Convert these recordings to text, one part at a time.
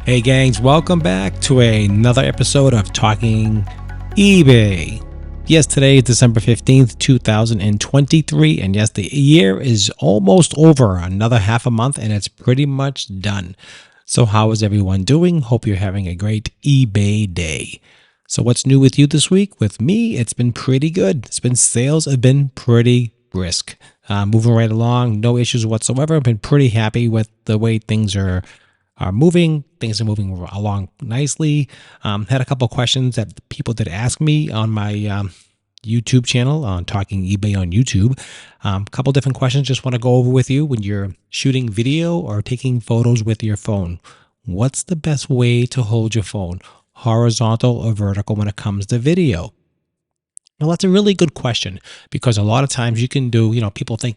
Hey gangs, welcome back to another episode of Talking eBay. Yes, today is December 15th, 2023, and yes, the year is almost over, another half a month, and it's pretty much done. So how is everyone doing? Hope you're having a great eBay day. So what's new with you this week? With me, it's been pretty good. Sales have been pretty brisk. Moving right along, no issues whatsoever. I've been pretty happy with the way things are moving. Things are moving along nicely. Had a couple of questions that people did ask me on my YouTube channel on Talking eBay on YouTube. A couple different questions just want to go over with you when you're shooting video or taking photos with your phone. What's the best way to hold your phone, horizontal or vertical, when it comes to video? Well, that's a really good question because a lot of times you can do, people think,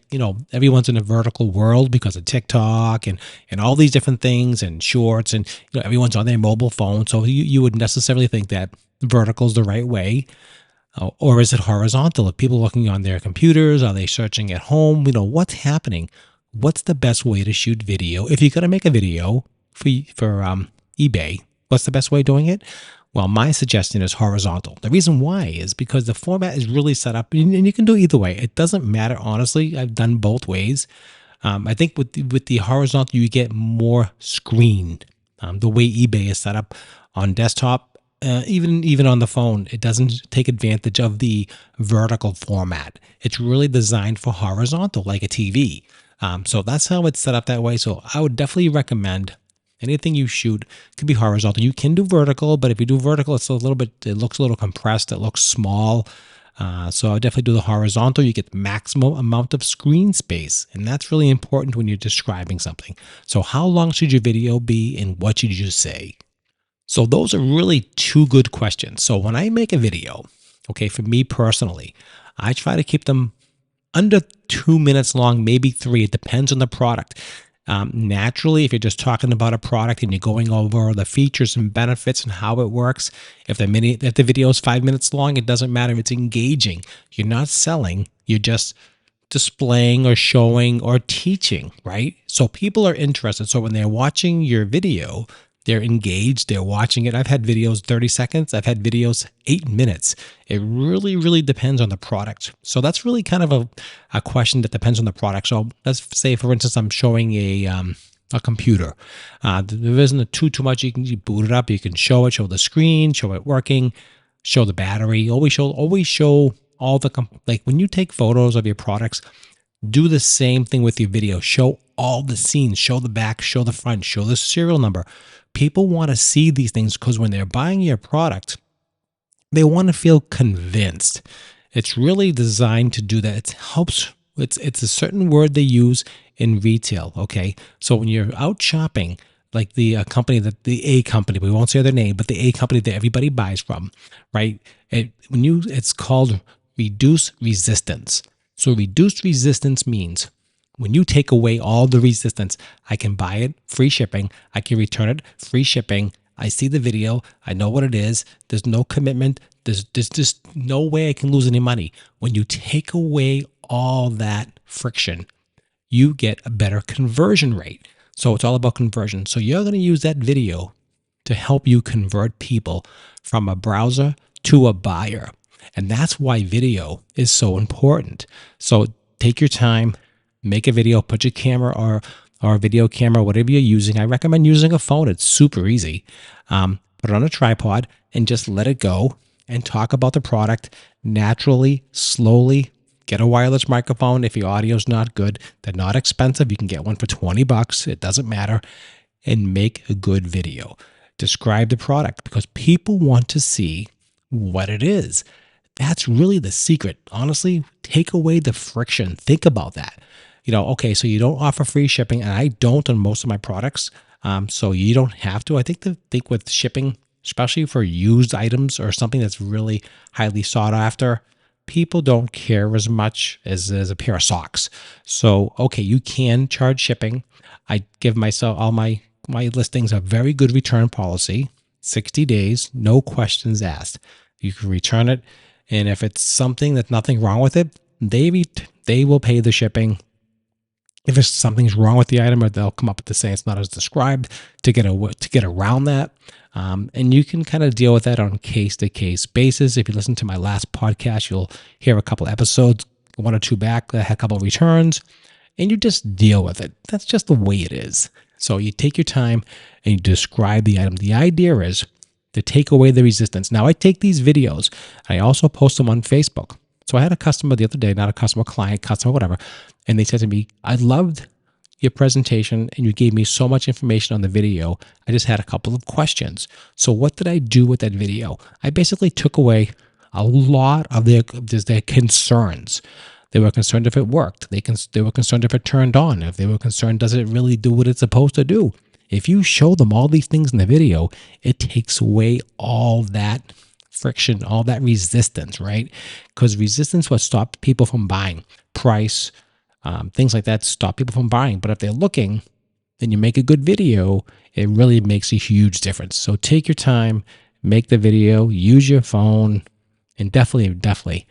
everyone's in a vertical world because of TikTok and all these different things and shorts and, everyone's on their mobile phone. So you would necessarily think that vertical is the right way. Or is it horizontal? Are people looking on their computers? Are they searching at home? What's happening? What's the best way to shoot video? If you're going to make a video for eBay, what's the best way of doing it? Well, my suggestion is horizontal. The reason why is because the format is really set up, and you can do either way. It doesn't matter, honestly. I've done both ways. I think with the horizontal, you get more screen. The way eBay is set up on desktop, even on the phone, it doesn't take advantage of the vertical format. It's really designed for horizontal, like a TV. So that's how it's set up that way. So I would definitely recommend anything you shoot could be horizontal. You can do vertical, but if you do vertical, it looks a little compressed. It looks small. So I definitely do the horizontal. You get the maximum amount of screen space. And that's really important when you're describing something. So how long should your video be and what should you say? So those are really two good questions. So when I make a video, okay, for me personally, I try to keep them under 2 minutes long, maybe 3. It depends on the product. Naturally, if you're just talking about a product and you're going over the features and benefits and how it works, if the video is 5 minutes long, it doesn't matter if it's engaging. You're not selling, you're just displaying or showing or teaching, right? So people are interested. So when they're watching your video, they're engaged, they're watching it. I've had videos 30 seconds. I've had videos 8 minutes. It really, really depends on the product. So that's really kind of a question that depends on the product. So let's say, for instance, I'm showing a computer. There isn't too much. You can boot it up. You can show the screen, show it working, show the battery. Always show all like when you take photos of your products, do the same thing with your video. Show all the scenes, show the back, show the front, show the serial number. People want to see these things because when they're buying your product, they want to feel convinced. It's really designed to do that. It helps. It's a certain word they use in retail. Okay, so when you're out shopping, like the A company, we won't say their name, but the A company that everybody buys from, right? It's called reduce resistance. So reduced resistance means when you take away all the resistance, I can buy it, free shipping. I can return it, free shipping. I see the video. I know what it is. There's no commitment. There's just no way I can lose any money. When you take away all that friction, you get a better conversion rate. So it's all about conversion. So you're going to use that video to help you convert people from a browser to a buyer. And that's why video is so important. So take your time, make a video, put your camera or a video camera, whatever you're using. I recommend using a phone. It's super easy. Put it on a tripod and just let it go and talk about the product naturally, slowly. Get a wireless microphone if your audio's not good. They're not expensive. You can get one for $20. It doesn't matter. And make a good video. Describe the product because people want to see what it is. That's really the secret. Honestly, take away the friction. Think about that. Okay, so you don't offer free shipping, and I don't on most of my products. So you don't have to. I think with shipping, especially for used items or something that's really highly sought after, people don't care as much as a pair of socks. So, okay, you can charge shipping. I give myself all my listings a very good return policy, 60 days, no questions asked. You can return it. And if it's something that's nothing wrong with it, they will pay the shipping. if there's something's wrong with the item, or they'll come up to say it's not as described to get around that. And you can kind of deal with that on case to case basis. If you listen to my last podcast, you'll hear a couple episodes, one or two back that had a couple of returns, and you just deal with it. That's just the way it is. So you take your time and you describe the item. The idea is to take away the resistance. Now, I take these videos, I also post them on Facebook. So I had a customer the other day, not a customer, client, customer, whatever, and they said to me, I loved your presentation and you gave me so much information on the video. I just had a couple of questions. So what did I do with that video? I basically took away a lot of their concerns. They were concerned if it worked. They were concerned if it turned on. If they were concerned, does it really do what it's supposed to do? If you show them all these things in the video, it takes away all that friction, all that resistance, right? Because resistance will stop people from buying. Price, things like that stop people from buying. But if they're looking and you make a good video, it really makes a huge difference. So take your time, make the video, use your phone, and definitely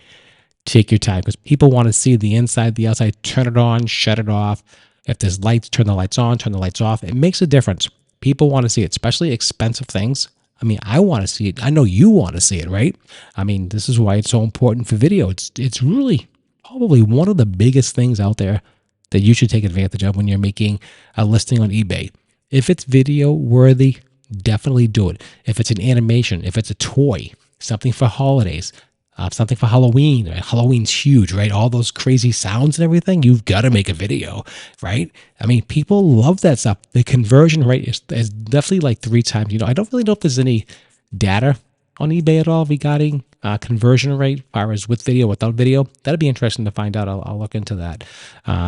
take your time, because people want to see the inside, the outside. Turn it on, shut it off. If there's lights, turn the lights on, turn the lights off. It makes a difference. People want to see it, especially expensive things. I mean, I want to see it. I know you want to see it, right? I mean, this is why it's so important for video. It's really probably one of the biggest things out there that you should take advantage of when you're making a listing on eBay. If it's video worthy, definitely do it. If it's an animation, if it's a toy, something for holidays, something for Halloween. Right? Halloween's huge, right? All those crazy sounds and everything. You've got to make a video, right? I mean, people love that stuff. The conversion rate is definitely like 3 times. I don't really know if there's any data on eBay at all regarding conversion rate as far as with video, without video. That'd be interesting to find out. I'll look into that.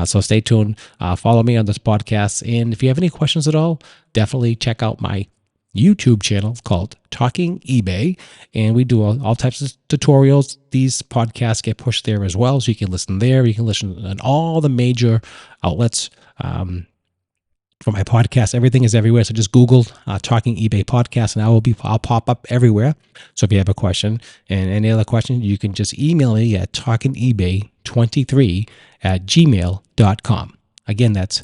So stay tuned. Follow me on this podcast. And if you have any questions at all, definitely check out my YouTube channel called Talking eBay, and we do all types of tutorials. These podcasts get pushed there as well, so you can listen there. You can listen on all the major outlets for my podcast. Everything is everywhere, so just Google Talking eBay podcast, and I'll pop up everywhere. So if you have a question and any other question, you can just email me at talkingebay23@gmail.com. Again, that's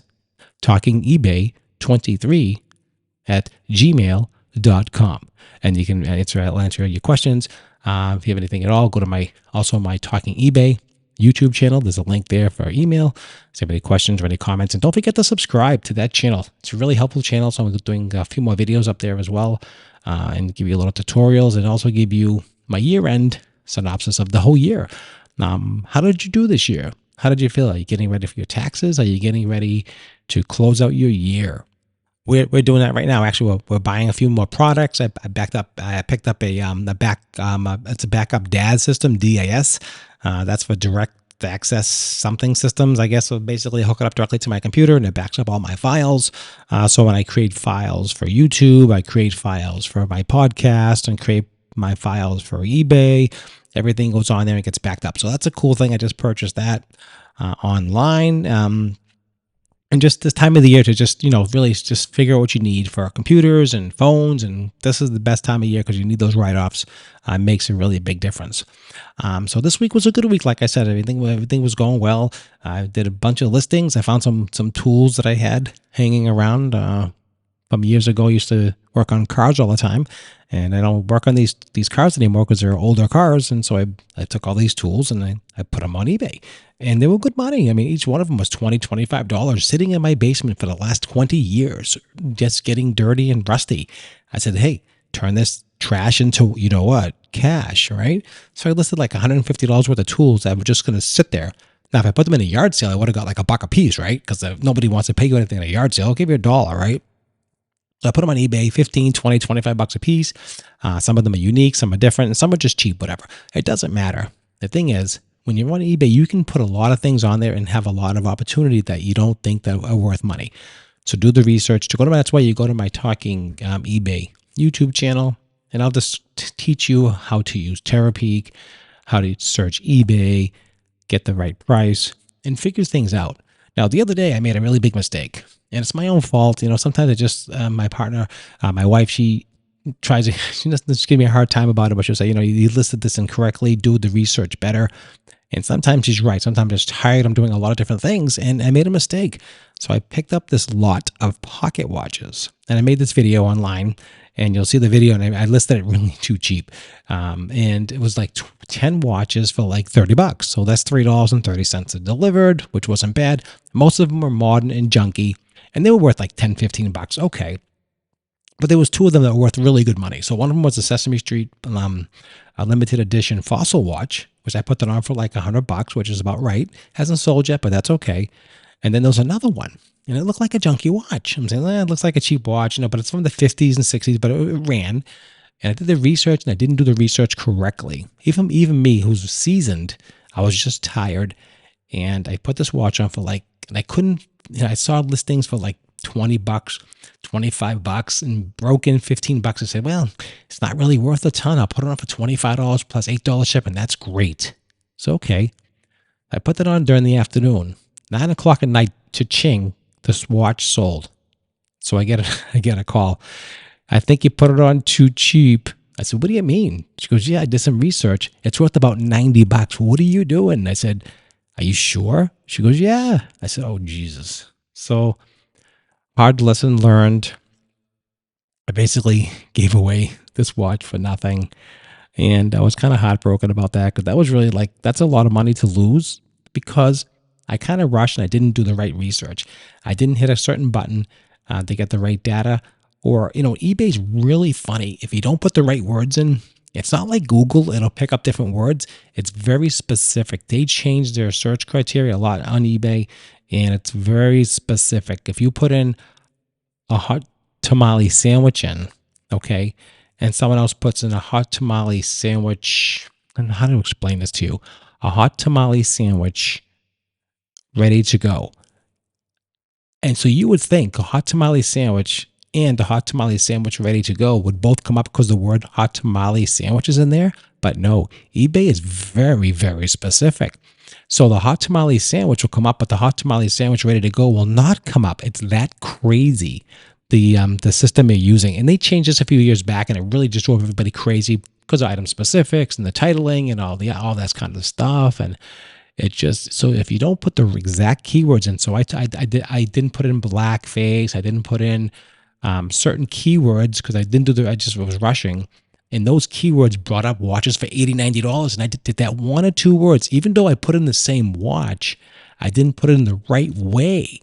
talkingebay23@gmail.com. And you can answer your questions. If you have anything at all, go to my Talking eBay YouTube channel. There's a link there for email. So if you have any questions or any comments, and don't forget to subscribe to that channel. It's a really helpful channel. So I'm doing a few more videos up there as well, and give you a little tutorials, and also give you my year-end synopsis of the whole year. How did you do this year? How did you feel? Are you getting ready for your taxes? Are you getting ready to close out your year? We're doing that right now. Actually, we're buying a few more products. I picked up a it's a backup DAS system, DAS. That's for direct access something systems, I guess. So basically, I hook it up directly to my computer, and it backs up all my files. So when I create files for YouTube, I create files for my podcast, and create my files for eBay. Everything goes on there and gets backed up. So that's a cool thing. I just purchased that online. And just this time of the year to just, really just figure out what you need for computers and phones. And this is the best time of year because you need those write-offs. Makes a really big difference. So this week was a good week. Like I said, everything was going well. I did a bunch of listings. I found some tools that I had hanging around from years ago. I used to work on cars all the time, and I don't work on these cars anymore because they're older cars. And so I took all these tools and I put them on eBay, and they were good money. I mean, each one of them was $20, $25 sitting in my basement for the last 20 years, just getting dirty and rusty. I said, hey, turn this trash into, cash, right? So I listed like $150 worth of tools that were just going to sit there. Now, if I put them in a yard sale, I would have got like $1 a piece, right? Because nobody wants to pay you anything at a yard sale. I'll give you $1, right? So I put them on eBay, 15, 20, 25 bucks a piece. Some of them are unique, some are different, and some are just cheap, whatever. It doesn't matter. The thing is, when you're on eBay, you can put a lot of things on there and have a lot of opportunity that you don't think that are worth money. So do the research. That's why you go to my Talking eBay YouTube channel, and I'll just teach you how to use TerraPeak, how to search eBay, get the right price, and figure things out. Now, the other day, I made a really big mistake, and it's my own fault. Sometimes I just, my partner, my wife, she doesn't just give me a hard time about it, but she'll say, you listed this incorrectly, do the research better. And sometimes she's right. Sometimes I'm just tired. I'm doing a lot of different things, and I made a mistake. So I picked up this lot of pocket watches, and I made this video online. And you'll see the video, and I listed it really too cheap. And it was like 10 watches for like $30. So that's $3.30 delivered, which wasn't bad. Most of them were modern and junky, and they were worth like 10, $15. Okay. But there was two of them that were worth really good money. So one of them was a Sesame Street a limited edition fossil watch, which I put that on for like $100, which is about right. Hasn't sold yet, but that's okay. And then there was another one, and it looked like a junky watch. I'm saying, it looks like a cheap watch, but it's from the 50s and 60s, but it ran. And I did the research, and I didn't do the research correctly. Even me, who's seasoned, I was just tired. And I put this watch on for like, and I couldn't, I saw listings for like $20, $25, and broke in $15. I said, well, it's not really worth a ton. I'll put it on for $25 plus $8 shipping. That's great. So, okay. I put that on during the afternoon. 9 o'clock at night, cha-ching, this watch sold. So I get a call. I think you put it on too cheap. I said, what do you mean? She goes, yeah, I did some research. It's worth about $90. What are you doing? I said, are you sure? She goes, yeah. I said, oh, Jesus. So hard lesson learned. I basically gave away this watch for nothing. And I was kind of heartbroken about that, because that was really like, that's a lot of money to lose, because I kind of rushed and I didn't do the right research. I didn't hit a certain button to get the right data. Or, eBay's really funny. If you don't put the right words in, it's not like Google. It'll pick up different words. It's very specific. They changed their search criteria a lot on eBay, and it's very specific. If you put in a hot tamale sandwich in, okay, and someone else puts in a hot tamale sandwich, and how to explain this to you, a hot tamale sandwich ready to go. And so you would think a hot tamale sandwich and the hot tamale sandwich ready to go would both come up because the word hot tamale sandwich is in there. But no, eBay is very, very specific. So the hot tamale sandwich will come up, but the hot tamale sandwich ready to go will not come up. It's that crazy, the system they're using. And they changed this a few years back, and it really just drove everybody crazy because of item specifics and the titling and all that kind of stuff. And it just, so if you don't put the exact keywords in, so I didn't put in blackface, I didn't put in certain keywords because I just was rushing. And those keywords brought up watches for $80, $90. And I did that one or two words. Even though I put in the same watch, I didn't put it in the right way.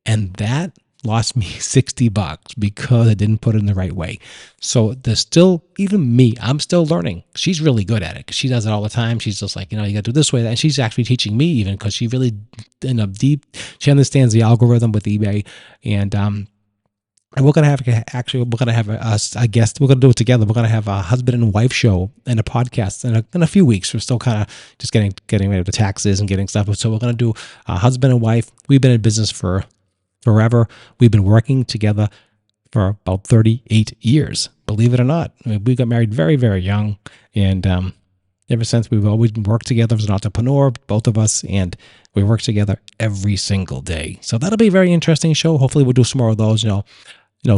And that lost me $60 because I didn't put it in the right way. So there's still, even me, I'm still learning. She's really good at it because she does it all the time. She's just like, you got to do this way. And she's actually teaching me even, because she really, she understands the algorithm with eBay. And we're going to have a guest. We're going to do it together. We're going to have a husband and wife show and a podcast in a few weeks. We're still kind of just getting ready with the taxes and getting stuff. So we're going to do a husband and wife. We've been in business for forever. We've been working together for about 38 years, believe it or not. I mean, we got married very, very young. And ever since, we've always worked together as an entrepreneur, both of us. And we work together every single day. So that'll be a very interesting show. Hopefully we'll do some more of those,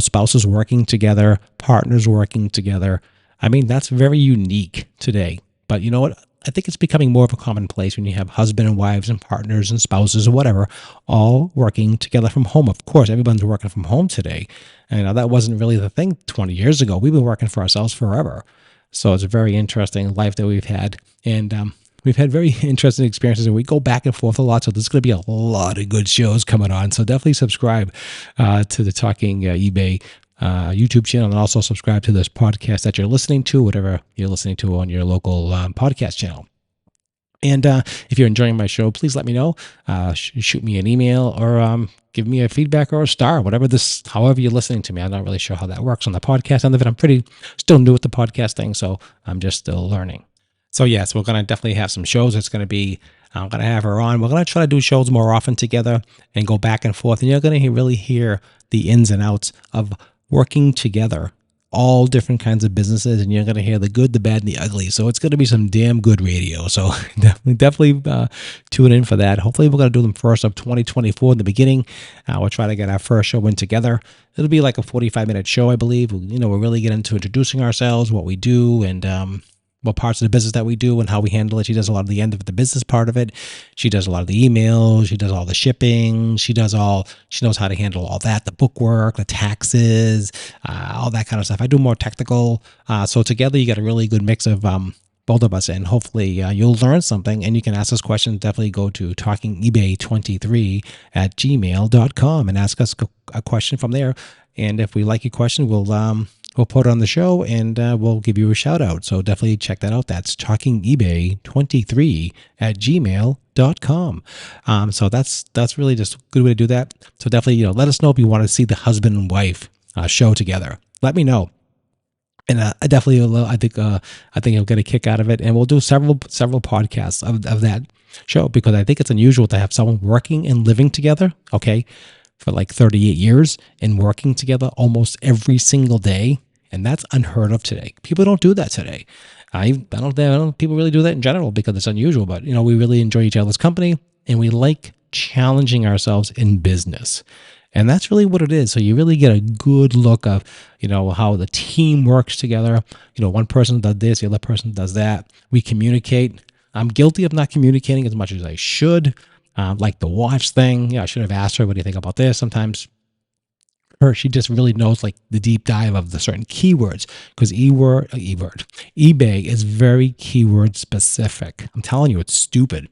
spouses working together, partners working together. I mean, that's very unique today. But you know what? I think it's becoming more of a commonplace when you have husband and wives and partners and spouses or whatever, all working together from home. Of course, everyone's working from home today. And that wasn't really the thing 20 years ago. We've been working for ourselves forever. So it's a very interesting life that we've had. And we've had very interesting experiences, and we go back and forth a lot. So there's going to be a lot of good shows coming on. So definitely subscribe to the Talking eBay YouTube channel, and also subscribe to this podcast that you're listening to, whatever you're listening to on your local podcast channel. And if you're enjoying my show, please let me know. Shoot me an email or give me a feedback or a star, however you're listening to me. I'm not really sure how that works on the podcast end of it. I'm still new at the podcast thing, so I'm just still learning. So yes, we're going to definitely have some shows. I'm going to have her on. We're going to try to do shows more often together and go back and forth. And you're going to really hear the ins and outs of working together, all different kinds of businesses. And you're going to hear the good, the bad, and the ugly. So it's going to be some damn good radio. So definitely tune in for that. Hopefully we're going to do them first of 2024 in the beginning. We'll try to get our first show in together. It'll be like a 45-minute show, I believe. We'll really get into introducing ourselves, what we do, and what parts of the business that we do and how we handle it. She does a lot of the end of the business part of it. She does a lot of the emails. She does all the shipping. She knows how to handle all that, the bookwork, the taxes, all that kind of stuff. I do more technical. So together you get a really good mix of both of us, and hopefully you'll learn something, and you can ask us questions. Definitely go to talkingebay23@gmail.com and ask us a question from there. And if we like your question, we'll put it on the show, and we'll give you a shout out. So definitely check that out. That's talkingebay23@gmail.com. So that's really just a good way to do that. So definitely, let us know if you want to see the husband and wife show together. Let me know. And I definitely will. I think you'll get a kick out of it, and we'll do several podcasts of that show, because I think it's unusual to have someone working and living together, okay, for like 38 years and working together almost every single day, and that's unheard of today. People don't do that today. I don't think people really do that in general because it's unusual. But we really enjoy each other's company, and we like challenging ourselves in business. And that's really what it is. So you really get a good look of, how the team works together. One person does this, the other person does that. We communicate. I'm guilty of not communicating as much as I should. Like the watch thing. I should have asked her, what do you think about this? Sometimes she just really knows like the deep dive of the certain keywords, because eBay is very keyword specific. I'm telling you, it's stupid.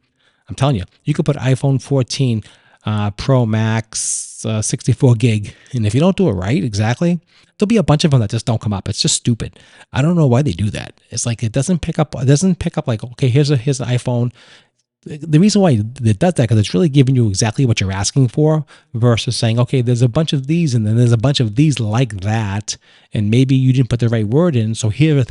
I'm telling you, you could put iPhone 14 Pro Max 64 gig, and if you don't do it right exactly, there'll be a bunch of them that just don't come up. It's just stupid. I don't know why they do that. It's like it doesn't pick up like, okay, here's an iPhone. The reason why it does that, because it's really giving you exactly what you're asking for, versus saying, okay, there's a bunch of these, and then there's a bunch of these like that, and maybe you didn't put the right word in, so here's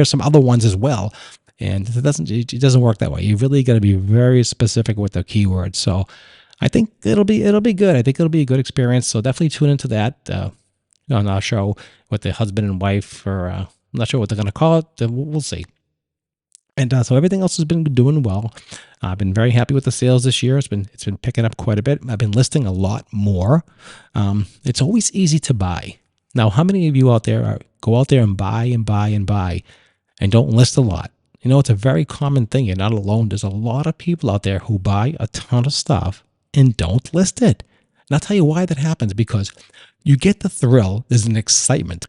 some other ones as well. And it doesn't work that way. You really got to be very specific with the keywords. So I think it'll be good. I think it'll be a good experience. So definitely tune into that on our show with the husband and wife, or I'm not sure what they're going to call it. We'll see. And so everything else has been doing well. I've been very happy with the sales this year. It's been picking up quite a bit. I've been listing a lot more. It's always easy to buy. Now, how many of you out there go out there and buy and buy and buy and don't list a lot? It's a very common thing. You're not alone. There's a lot of people out there who buy a ton of stuff and don't list it. And I'll tell you why that happens, because you get the thrill. There's an excitement.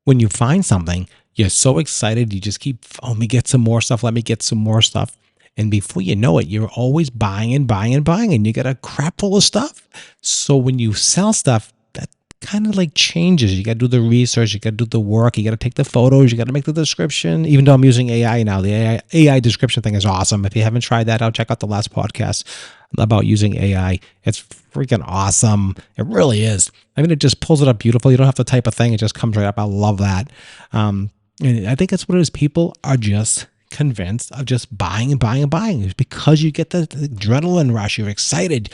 When you find something, you're so excited. You just keep, let me get some more stuff. Let me get some more stuff. And before you know it, you're always buying and buying and buying, and you get a crap full of stuff. So when you sell stuff, that kind of like changes. You got to do the research, you got to do the work, you got to take the photos, you got to make the description. Even though I'm using AI now, the AI description thing is awesome. If you haven't tried that out, check out the last podcast about using AI. It's freaking awesome. It really is. I mean, it just pulls it up beautiful. You don't have to type a thing. It just comes right up. I love that. And I think that's what it is. People are just convinced of just buying and buying and buying. It's because you get the adrenaline rush. You're excited.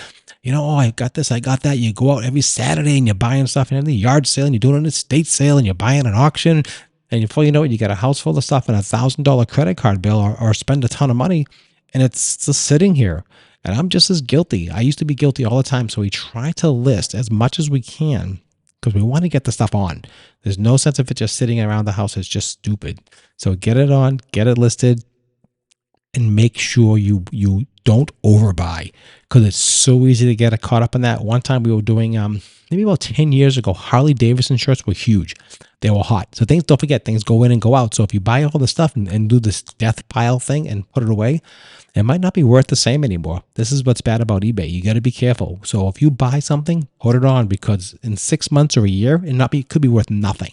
Oh, I got this, I got that. You go out every Saturday and you're buying stuff, and at the yard sale, and you're doing an estate sale, and you're buying an auction, and before you know it, you got a house full of stuff and $1,000 credit card bill, or spend a ton of money, and it's just sitting here. And I'm just as guilty. I used to be guilty all the time. So we try to list as much as we can, because we want to get the stuff on. There's no sense of it just sitting around the house. It's just stupid. So get it on, get it listed, and make sure you don't overbuy, because it's so easy to get caught up in that. One time we were doing, maybe about 10 years ago, Harley Davidson shirts were huge. They were hot. So don't forget, things go in and go out. So if you buy all the stuff and do this death pile thing and put it away, it might not be worth the same anymore. This is what's bad about eBay. You got to be careful. So if you buy something, put it on, because in 6 months or a year, it could be worth nothing.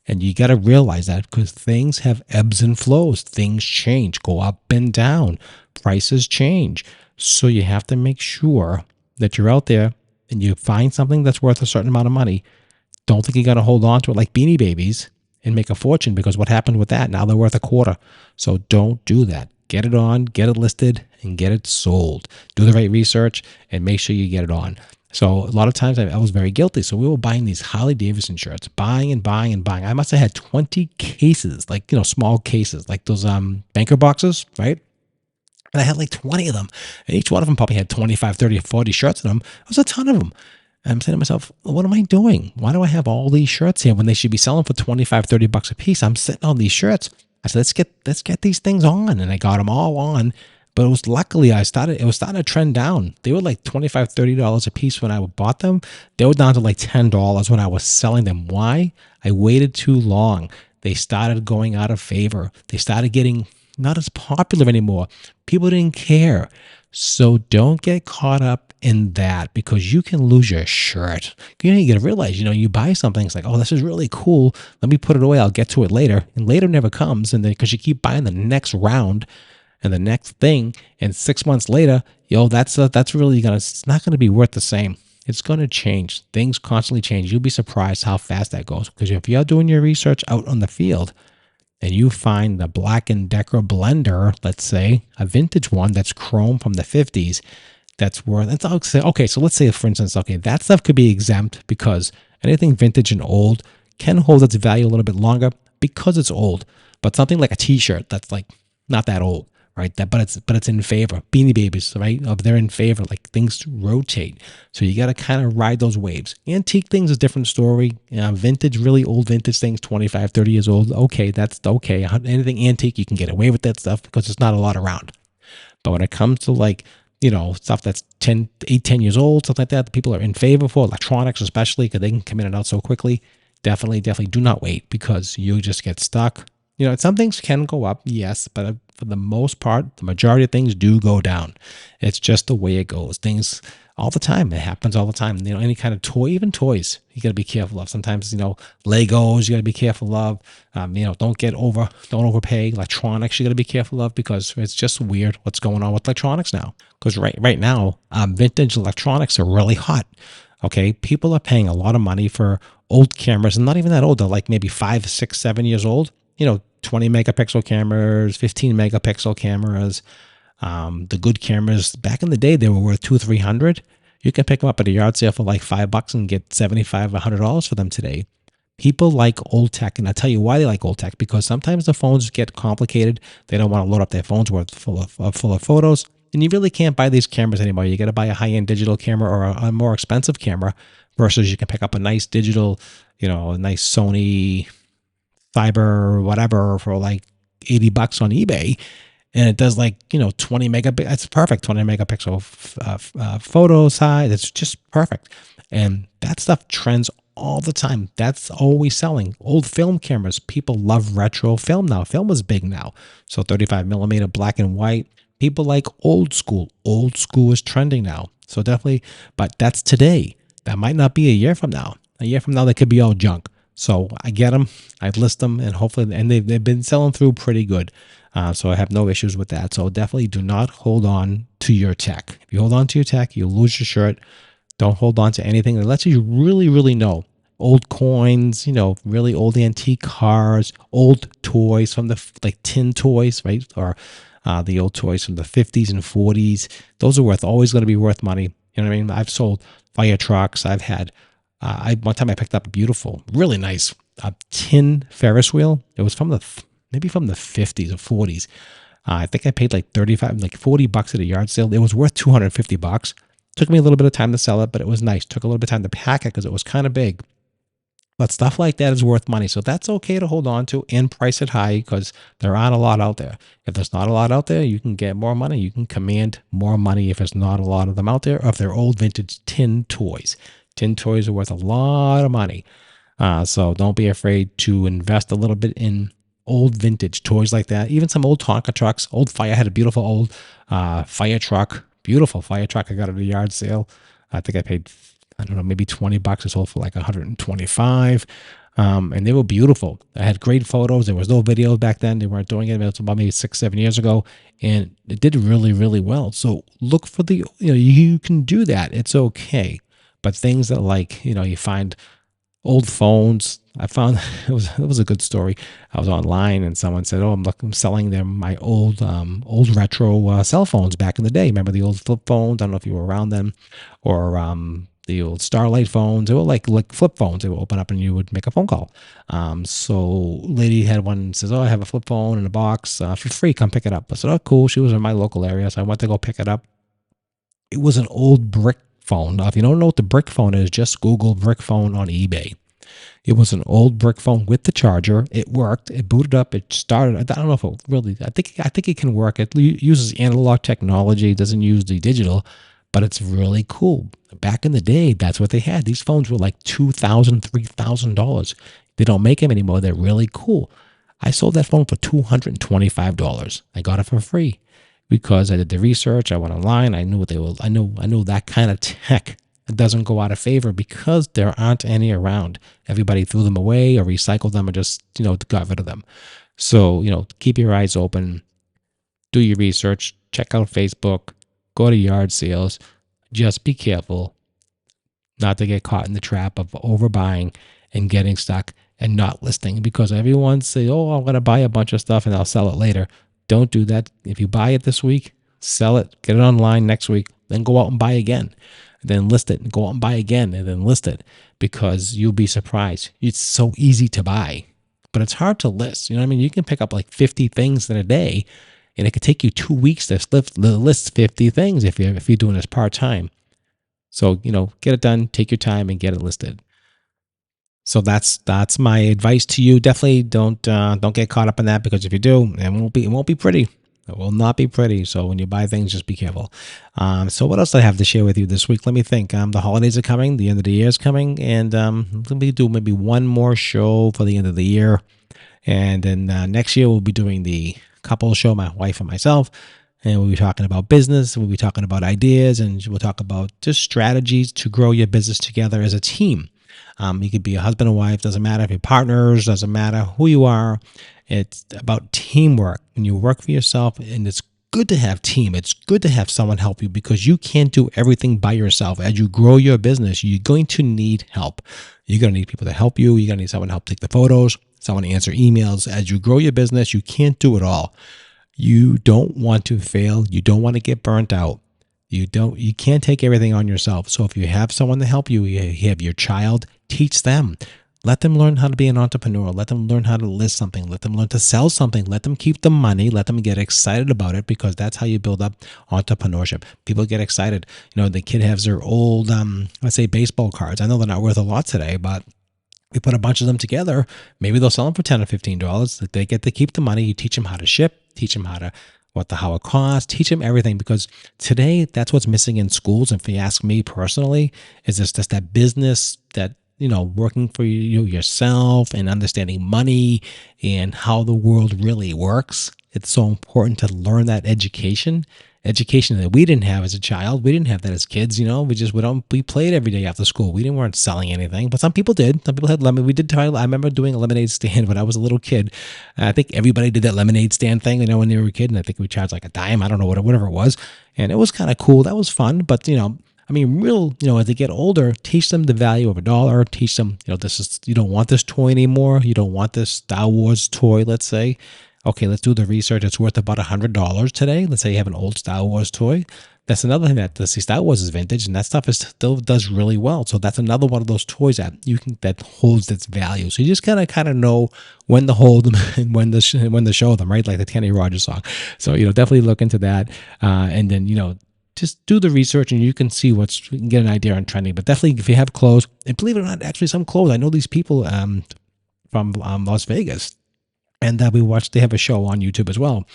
And you got to realize that, because things have ebbs and flows. Things change, go up and down. Prices change. So you have to make sure that you're out there and you find something that's worth a certain amount of money. Don't think you're going to hold on to it like Beanie Babies and make a fortune, because what happened with that? Now they're worth a quarter. So don't do that. Get it on, get it listed, and get it sold. Do the right research and make sure you get it on. So a lot of times I was very guilty. So we were buying these Harley Davidson shirts, buying and buying and buying. I must have had 20 cases, like, small cases, like those banker boxes, right? And I had like 20 of them. And each one of them probably had 25, 30, 40 shirts in them. It was a ton of them. And I'm saying to myself, what am I doing? Why do I have all these shirts here when they should be selling for 25, $30 a piece? I'm sitting on these shirts. I said, let's get these things on. And I got them all on. But it was luckily it was starting to trend down. They were like $25, $30 a piece when I bought them. They were down to like $10 when I was selling them. Why? I waited too long. They started going out of favor. They started getting not as popular anymore. People didn't care. So don't get caught up in that because you can lose your shirt. You got to realize, you buy something, it's like, oh, this is really cool. Let me put it away. I'll get to it later. And later never comes. And then because you keep buying the next round and the next thing, and 6 months later, that's really it's not gonna be worth the same. It's gonna change. Things constantly change. You'll be surprised how fast that goes. Because if you're doing your research out on the field, and you find the Black & Decker blender, let's say, a vintage one that's chrome from the 50s, that's worth, okay, so let's say, for instance, okay, that stuff could be exempt because anything vintage and old can hold its value a little bit longer because it's old. But something like a t-shirt that's like not that old, right? But it's in favor. Beanie Babies, right? They're in favor. Like things rotate, so you got to kind of ride those waves. Antique things is a different story. Vintage, really old vintage things, 25, 30 years old. Okay, that's okay. Anything antique, you can get away with that stuff because there's not a lot around. But when it comes to like, stuff that's 10 years old, stuff like that, the people are in favor for electronics, especially because they can come in and out so quickly. Definitely do not wait because you just get stuck. Some things can go up, yes, but for the most part, the majority of things do go down. It's just the way it goes. Things all the time. It happens all the time. Any kind of toy, even toys, you got to be careful of. Sometimes, Legos, you got to be careful of. Don't overpay. Electronics, you got to be careful of because it's just weird what's going on with electronics now. Because right now, vintage electronics are really hot. Okay, people are paying a lot of money for old cameras, and not even that old. They're like maybe 5, 6, 7 years old. 20 megapixel cameras, 15 megapixel cameras. The good cameras back in the day, they were worth $200-300. You can pick them up at a yard sale for like $5 and get $75, $100 for them today. People like old tech, and I'll tell you why they like old tech, because sometimes the phones get complicated. They don't want to load up their phones full of photos, and you really can't buy these cameras anymore. You got to buy a high-end digital camera or a more expensive camera versus you can pick up a nice digital, a nice Sony Cyber whatever for like $80 on eBay, and it does like 20 megapixel. It's perfect, 20 megapixel photo size. It's just perfect, and that stuff trends all the time. That's always selling. Old film cameras, people love retro film now. Film is big now, so 35 millimeter black and white. People like old school. Old school is trending now, so definitely. But that's today. That might not be a year from now. A year from now, they could be all junk. So I get them, I list them, and hopefully, and they've been selling through pretty good. So I have no issues with that. So definitely do not hold on to your tech. If you hold on to your tech, you lose your shirt. Don't hold on to anything unless you really, really know. Old coins, really old antique cars, old toys from the like tin toys, right? Or the old toys from the 50s and 40s. Those are always going to be worth money. You know what I mean? I've sold fire trucks. I've had one time I picked up a beautiful, really nice tin Ferris wheel. It was maybe from the 50s or 40s. I think I paid like $40 at a yard sale. It was worth $250. Took me a little bit of time to sell it, but it was nice. Took a little bit of time to pack it because it was kind of big. But stuff like that is worth money. So that's okay to hold on to and price it high because there aren't a lot out there. If there's not a lot out there, you can get more money. You can command more money if there's not a lot of them out there, or if they're old vintage tin toys. Tin toys are worth a lot of money. So don't be afraid to invest a little bit in old vintage toys like that. Even some old Tonka trucks. I had a beautiful old fire truck. Beautiful fire truck I got at a yard sale. I think I paid, I don't know, maybe $20. It sold for like 125. And they were beautiful. I had great photos. There was no videos back then. They weren't doing it. It was about maybe 6-7 years ago. And it did really, really well. So look for you can do that. It's okay. But things that you find old phones. I found it was a good story. I was online and someone said, "Oh, I'm selling them my old retro cell phones back in the day. Remember the old flip phones? I don't know if you were around them, or the old Starlight phones. They were like flip phones. They would open up and you would make a phone call. So lady had one and says, "Oh, I have a flip phone in a box for free. Come pick it up." I said, "Oh, cool." She was in my local area, so I went to go pick it up. It was an old brick phone. Now, if you don't know what the brick phone is, just Google brick phone on eBay. It was an old brick phone with the charger. It worked. It booted up. It started. I don't know if it really. I think it can work. It uses analog technology. It doesn't use the digital, but it's really cool. Back in the day, that's what they had. These phones were like $2,000, $3,000. They don't make them anymore. They're really cool. I sold that phone for $225. I got it for free because I did the research. I went online. I knew what they were. I know that kind of tech doesn't go out of favor because there aren't any around. Everybody threw them away or recycled them or just got rid of them. So keep your eyes open. Do your research. Check out Facebook. Go to yard sales. Just be careful not to get caught in the trap of overbuying and getting stuck and not listing, because everyone say, oh, I'm going to buy a bunch of stuff and I'll sell it later. Don't do that. If you buy it this week, sell it, get it online next week, then go out and buy again, then list it and go out and buy again and then list it, because you'll be surprised. It's so easy to buy, but it's hard to list. You know what I mean? You can pick up like 50 things in a day, and it could take you 2 weeks to list 50 things if you're doing this part-time. So, get it done, take your time and get it listed. So that's my advice to you. Definitely don't get caught up in that, because if you do, it won't be pretty. It will not be pretty. So when you buy things, just be careful. So what else do I have to share with you this week? Let me think. The holidays are coming. The end of the year is coming, and let me do maybe one more show for the end of the year, and then next year we'll be doing the couple show, my wife and myself. And we'll be talking about business, we'll be talking about ideas, and we'll talk about just strategies to grow your business together as a team. You could be a husband and wife, doesn't matter if you're partners, doesn't matter who you are. It's about teamwork. When you work for yourself, and it's good to have team. It's good to have someone help you, because you can't do everything by yourself. As you grow your business, you're going to need help. You're going to need people to help you. You're going to need someone to help take the photos, someone to answer emails. As you grow your business, you can't do it all. You don't want to fail. You don't want to get burnt out. You can't take everything on yourself. So if you have someone to help you, you have your child, teach them. Let them learn how to be an entrepreneur. Let them learn how to list something. Let them learn to sell something. Let them keep the money. Let them get excited about it, because that's how you build up entrepreneurship. People get excited. The kid has their old, let's say, baseball cards. I know they're not worth a lot today, but we put a bunch of them together. Maybe they'll sell them for $10 or $15. They get to keep the money. You teach them how to ship, teach them how it costs, teach them everything, because today that's what's missing in schools. And if you ask me personally, is just that business, that working for yourself and understanding money and how the world really works. It's so important to learn that education that we didn't have as a child. We didn't have that as kids. We played every day after school. We weren't selling anything, but some people did. Some people had lemon. I remember doing a lemonade stand when I was a little kid. I think everybody did that lemonade stand thing, when they were a kid. And I think we charged like a dime. I don't know, whatever it was. And it was kind of cool. That was fun. But, as they get older, teach them the value of a dollar. Teach them, you don't want this toy anymore. You don't want this Star Wars toy, let's say. Okay, let's do the research. It's worth about $100 today. Let's say you have an old Star Wars toy. That's another thing that Star Wars is vintage, and that stuff still does really well. So that's another one of those toys that holds its value. So you just kind of know when to hold them and when to show them, right? Like the Kenny Rogers song. So definitely look into that, and then just do the research, and you can see you can get an idea on trending. But definitely, if you have clothes, and believe it or not, actually some clothes. I know these people from Las Vegas. And they have a show on YouTube as well.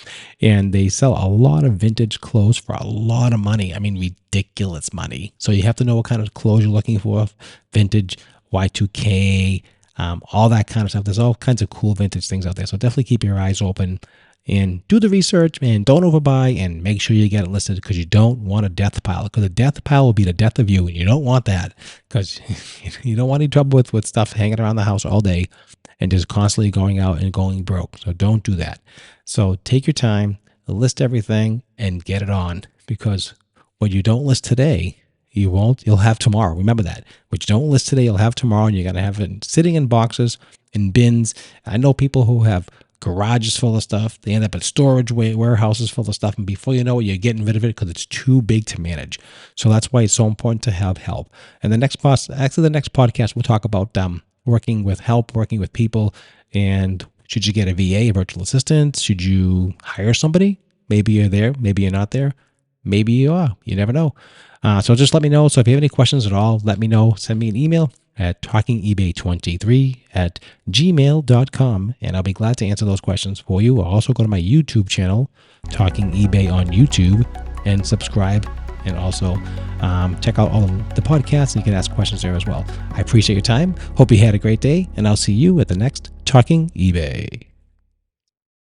And they sell a lot of vintage clothes for a lot of money. I mean, ridiculous money. So you have to know what kind of clothes you're looking for. Vintage, Y2K, all that kind of stuff. There's all kinds of cool vintage things out there. So definitely keep your eyes open and do the research, and don't overbuy, and make sure you get it listed, because you don't want a death pile, because a death pile will be the death of you. And you don't want that, because you don't want any trouble with stuff hanging around the house all day and just constantly going out and going broke. So don't do that. So take your time, list everything, and get it on, because what you don't list today, you'll have tomorrow. Remember that. What you don't list today, you'll have tomorrow, and you're going to have it sitting in boxes, in bins. I know people who have garages full of stuff. They end up at storage warehouses full of stuff, and before you know it, you're getting rid of it because it's too big to manage. So that's why it's so important to have help. And the next podcast, we'll talk about working with help, working with people, and should you get a VA, a virtual assistant? Should you hire somebody? Maybe you're there, maybe you're not there. maybe you are. You never know. So just let me know. So if you have any questions at all, let me know. Send me an email at talkingebay23@gmail.com, and I'll be glad to answer those questions for you. I'll also go to my YouTube channel, Talking eBay on YouTube, and subscribe. And also check out all of the podcasts, and you can ask questions there as well. I appreciate your time. Hope you had a great day, and I'll see you at the next Talking eBay.